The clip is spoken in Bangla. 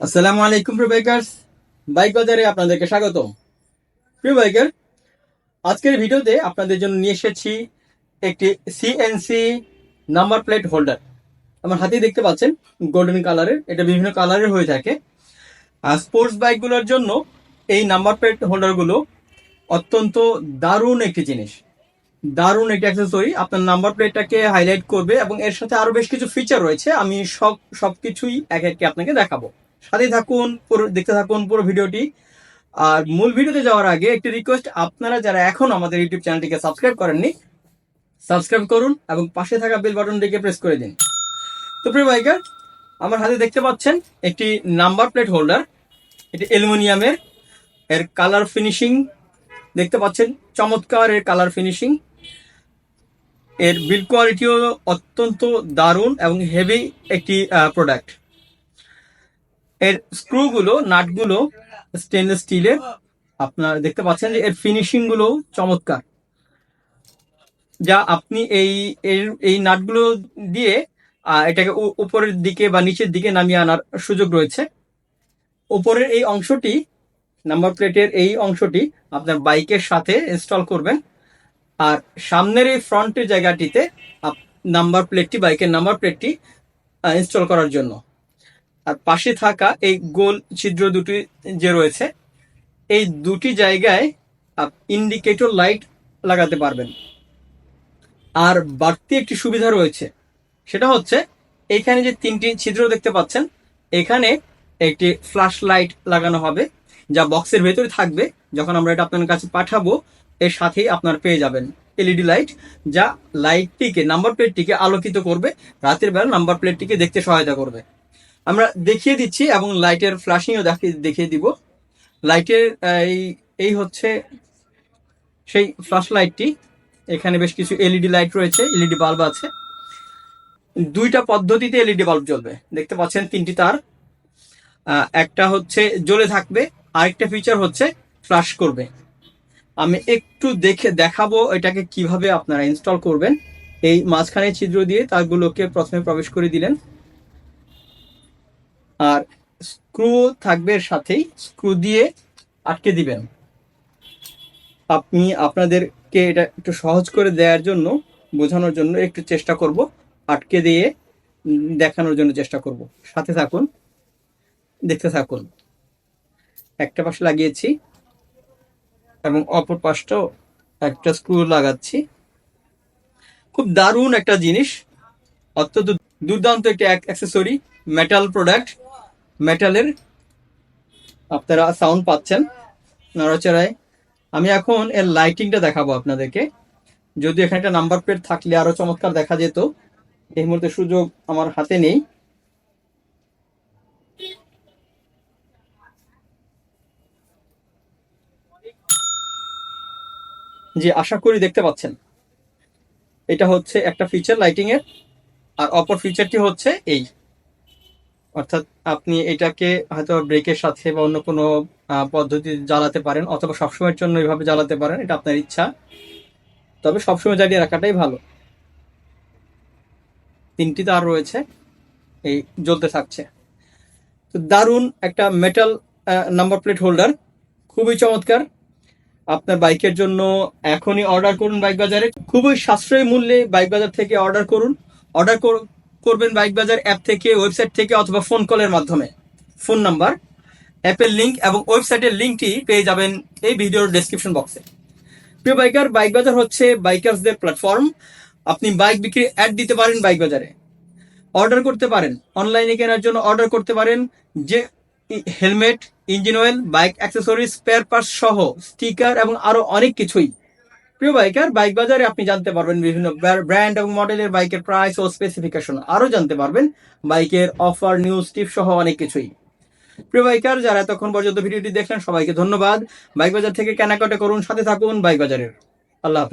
আসসালামু আলাইকুম প্রিয় বাইকার্স, বাইক বাজারে আপনাদেরকে স্বাগতম। প্রিয় বাইকার, আজকের ভিডিওতে আপনাদের জন্য নিয়ে এসেছি একটি সিএনসি নাম্বার প্লেট হোল্ডার। আমার হাতেই দেখতে পাচ্ছেন গোল্ডেন কালারের, এটা বিভিন্ন কালারের হয়ে থাকে। আর স্পোর্টস বাইকগুলোর জন্য এই নাম্বার প্লেট হোল্ডারগুলো অত্যন্ত দারুণ একটি জিনিস, দারুণ একটি অ্যাক্সেসরি। আপনার নাম্বার প্লেটটাকে হাইলাইট করবে এবং এর সাথে আরো বেশ কিছু ফিচার রয়েছে। আমি সবকিছুই এক একে আপনাকে দেখাবো। সাথে থাকুন, পুরো দেখতে থাকুন পুরো ভিডিওটি। আর মূল ভিডিওতে যাওয়ার আগে একটি রিকোয়েস্ট, আপনারা যারা এখন আমাদের ইউটিউব চ্যানেলটিকে সাবস্ক্রাইব করেননি, সাবস্ক্রাইব করুন এবং পাশে থাকা বেল বাটনটিকে প্রেস করে দিন। তো প্রিয় বাইকার, আমার হাতে দেখতে পাচ্ছেন একটি নাম্বার প্লেট হোল্ডার। এটি অ্যালুমিনিয়ামের, এর কালার ফিনিশিং দেখতে পাচ্ছেন, চমৎকার এর কালার ফিনিশিং। এর বিল্ড কোয়ালিটিও অত্যন্ত দারুণ এবং হেভি একটি প্রোডাক্ট। এর স্ক্রুগুলো, নাটগুলো স্টেনলেস স্টিলের। আপনারা দেখতে পাচ্ছেন যে এর ফিনিশিং গুলো চমৎকার, যা আপনি এই নাটগুলো দিয়ে এটাকে উপরের দিকে বা নিচের দিকে নামিয়ে আনার সুযোগ রয়েছে। উপরের এই অংশটি, নাম্বার প্লেটের এই অংশটি আপনার বাইকের সাথে ইনস্টল করবেন, আর সামনের এই ফ্রন্টের জায়গাটিতে নাম্বার প্লেটটি, বাইকের নাম্বার প্লেটটি ইনস্টল করার জন্য। আর পাশে থাকা এই গোল ছিদ্র দুটি যে রয়েছে, এই দুটি জায়গায় ইন্ডিকেটর লাইট লাগাতে পারবেন। আর বাড়তি একটি সুবিধা রয়েছে, সেটা হচ্ছে এখানে যে তিনটি ছিদ্র দেখতে পাচ্ছেন, এখানে একটি ফ্ল্যাশ লাইট লাগানো হবে, যা বক্সের ভেতরে থাকবে। যখন আমরা এটা আপনার কাছে পাঠাবো, এর সাথেই আপনার পেয়ে যাবেন এলইডি লাইট, যা লাইটটিকে, নাম্বার প্লেটটিকে আলোকিত করবে, রাতের বেলা নাম্বার প্লেটটিকে দেখতে সহায়তা করবে। আমরা দেখিয়ে দিচ্ছি এবং লাইটের ফ্ল্যাশিংও দেখিয়ে দিব। লাইটের এই হচ্ছে সেই ফ্ল্যাশ লাইটটি। এখানে বেশ কিছু এলইডি লাইট রয়েছে, এলইডি বাল্ব আছে। দুইটা পদ্ধতিতে এলইডি বাল্ব জ্বলবে, দেখতে পাচ্ছেন তিনটি তার। একটা হচ্ছে জ্বলে থাকবে, আরেকটা ফিচার হচ্ছে ফ্ল্যাশ করবে। আমি একটু দেখাবো এটাকে কিভাবে আপনারা ইনস্টল করবেন। এই মাঝখানে ছিদ্র দিয়ে তারগুলোকে প্রথমে প্রবেশ করে দিলেন, আর স্ক্রু থাকবে এর সাথেই, স্ক্রু দিয়ে আটকে দিবেন। আপনাদেরকে এটা একটু সহজ করে দেওয়ার জন্য, বোঝানোর জন্য একটু চেষ্টা করব, আটকে দিয়ে দেখানোর জন্য চেষ্টা করব। সাথে থাকুন, দেখতে থাকুন। একটা পাশে লাগিয়েছি এবং অপর পাশটাও একটা স্ক্রু লাগাচ্ছি। খুব দারুণ একটা জিনিস, অত্যন্ত দুর্দান্ত একটি অ্যাক্সেসরি, মেটাল প্রোডাক্ট। মেটালের আপনারা সাউন্ড পাচ্ছেন নড়াচড়ায়। আমি এখন এর লাইটিংটা দেখাবো আপনাদেরকে। যদি এখানে একটা নাম্বার প্লেট থাকলে আরো চমৎকার দেখা যেত, এই মুহূর্তে সুযোগ আমার হাতে নেই। যে আশা করি দেখতে পাচ্ছেন, এটা হচ্ছে একটা ফিচার লাইটিং এর। আর অপর ফিচারটি হচ্ছে এই, অর্থাৎ আপনি এটাকে হয়তো ব্রেকের সাথে বা অন্য কোনো পদ্ধতি জ্বালাতে পারেন, অথবা সবসময়ের জন্য এইভাবে জ্বালাতে পারেন, এটা আপনার ইচ্ছা। তবে সবসময় জ্বালিয়ে রাখাটাই ভালো। তিনটি তার রয়েছে, এই জ্বলতে থাকছে। তো দারুণ একটা মেটাল নাম্বার প্লেট হোল্ডার, খুবই চমৎকার। আপনার বাইকের জন্য এখনই অর্ডার করুন বাইক বাজারে। খুবই সাশ্রয়ী মূল্যে বাইক বাজার থেকে অর্ডার করুন। অর্ডার করবেন বাইক বাজার অ্যাপ থেকে, ওয়েবসাইট থেকে, অথবা ফোন কলের মাধ্যমে। ফোন নাম্বার, অ্যাপের লিঙ্ক এবং ওয়েবসাইটের লিঙ্কটি পেয়ে যাবেন এই ভিডিওর ডেসক্রিপশন বক্সে। প্রিয় বাইকার, বাইক বাজার হচ্ছে বাইকার্সদের প্ল্যাটফর্ম। আপনি বাইক বিক্রি অ্যাড দিতে পারেন বাইক বাজারে, অর্ডার করতে পারেন, অনলাইনে কেনার জন্য অর্ডার করতে পারেন, যে helmet, engine oil, bike accessories, spare parts সহ স্টিকার এবং আরো অনেক কিছুই। প্রিয় বাইকার, বাইক বাজারে আপনি জানতে পারবেন বিভিন্ন ব্র্যান্ড এবং মডেলের বাইকের প্রাইস ও স্পেসিফিকেশন, আরো জানতে পারবেন বাইকের অফার, নিউজ, টিপ সহ অনেক কিছুই। প্রিয় বাইকার, যারা এতক্ষণ পর্যন্ত ভিডিওটি দেখলেন, সবাইকে ধন্যবাদ। বাইক বাজার থেকে কেনাকাটা করুন, সাথে থাকুন বাইক বাজারের। আল্লাহ হাফেজ।